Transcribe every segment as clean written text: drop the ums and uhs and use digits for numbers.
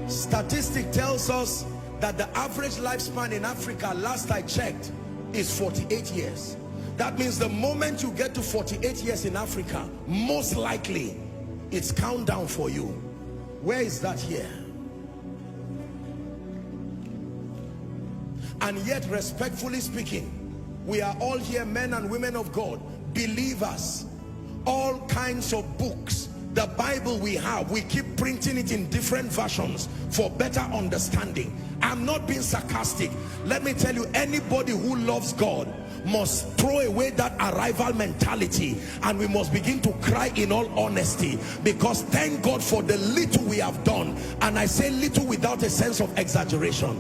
Statistic tells us that the average lifespan in Africa, last I checked, is 48 years. That means the moment you get to 48 years in Africa, most likely it's countdown for you. Where is that here? And yet, respectfully speaking, we are all here, men and women of God, believers, all kinds of books. The Bible we have, we keep printing it in different versions for better understanding. I'm not being sarcastic. Let me tell you, anybody who loves God must throw away that arrival mentality, and we must begin to cry in all honesty, because thank God for the little we have done. And I say little without a sense of exaggeration,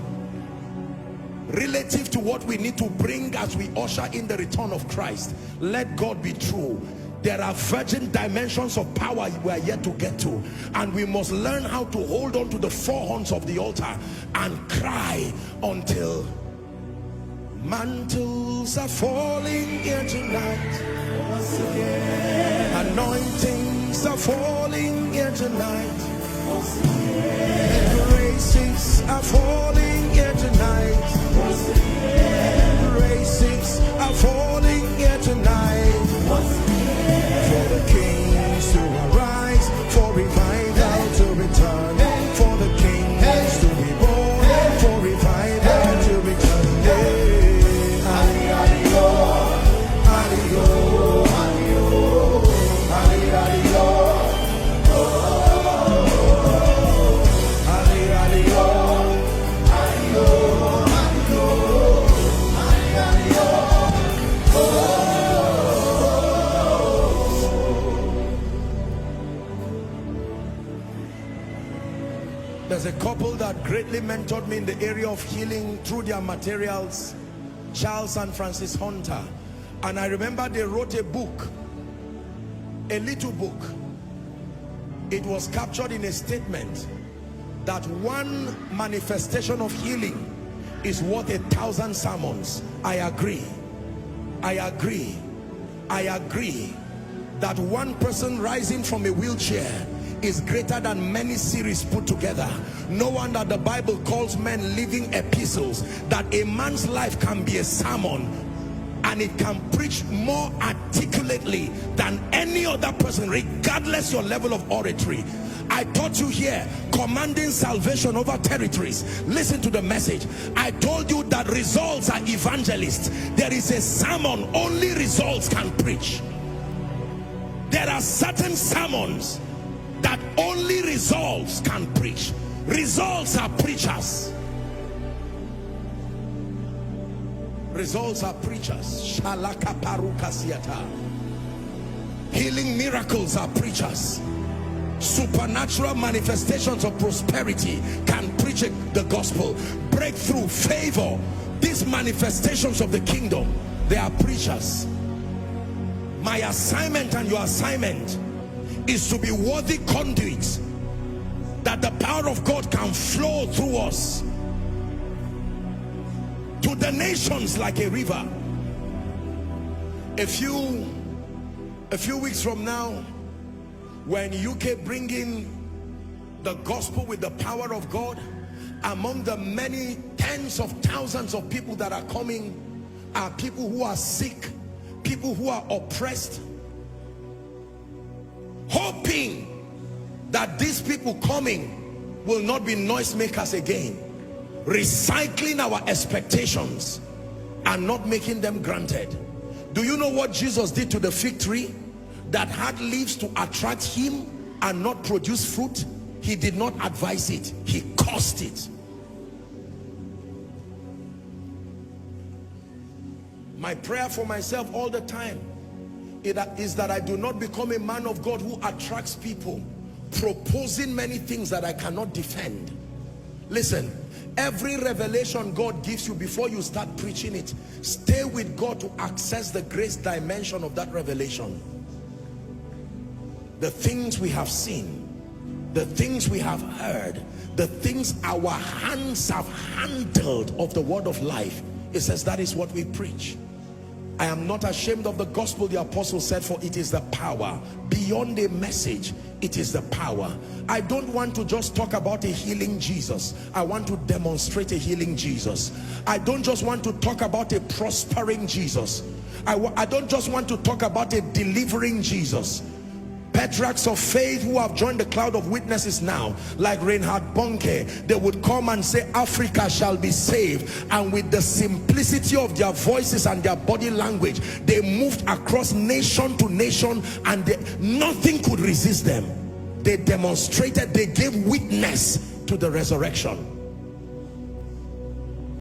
relative to what we need to bring as we usher in the return of Christ. Let God be true. There are virgin dimensions of power we are yet to get to, and we must learn how to hold on to the four horns of the altar and cry until mantles are falling here tonight. Once again, anointings are falling here tonight. Once again, graces are falling here tonight. Once again, graces are falling here tonight. Once again, for the kings to arise, for revival to return, for the kings to be born, for revival to return. Ali, ali, oh, ali, oh, ali, oh, ali, ali, oh, oh, ali, ali, oh, ali, oh, ali, oh, ali, ali, oh, oh. There's a couple that greatly mentored me in the area of healing through their materials, Charles and Francis Hunter. And I remember they wrote a book, a little book. It was captured in a statement that one manifestation of healing is worth 1,000 sermons. I agree. I agree. I agree that one person rising from a wheelchair is greater than many series put together. No wonder the Bible calls men living epistles, that a man's life can be a sermon and it can preach more articulately than any other person, regardless your level of oratory. I taught you here, commanding salvation over territories. Listen to the message. I told you that results are evangelists. There is a sermon only results can preach. There are certain sermons that only results can preach. Results are preachers. Results are preachers. Shalaka paruka siata. Healing miracles are preachers. Supernatural manifestations of prosperity can preach the gospel. Breakthrough, favor, these manifestations of the kingdom, they are preachers. My assignment and your assignment is to be worthy conduits, that the power of God can flow through us to the nations like a river. A few weeks from now, when UK bringing the gospel with the power of God, among the many tens of thousands of people that are coming are people who are sick, people who are oppressed, hoping that these people coming will not be noisemakers again, recycling our expectations and not making them granted. Do you know what Jesus did to the fig tree that had leaves to attract him and not produce fruit? He did not advise it, he cursed it. My prayer for myself all the time is that I do not become a man of God who attracts people, proposing many things that I cannot defend. Listen, every revelation God gives you, before you start preaching it, stay with God to access the grace dimension of that revelation. The things we have seen, the things we have heard, the things our hands have handled of the word of life, it says that is what we preach. I am not ashamed of the gospel, the apostle said, for it is the power. Beyond a message, it is the power. I don't want to just talk about a healing Jesus. I want to demonstrate a healing Jesus. I don't just want to talk about a prospering Jesus. I don't just want to talk about a delivering Jesus. Patriarchs of faith who have joined the cloud of witnesses now, like Reinhard Bonnke, they would come and say Africa shall be saved, and with the simplicity of their voices and their body language, they moved across nation to nation, and nothing could resist them. They demonstrated, they gave witness to the resurrection.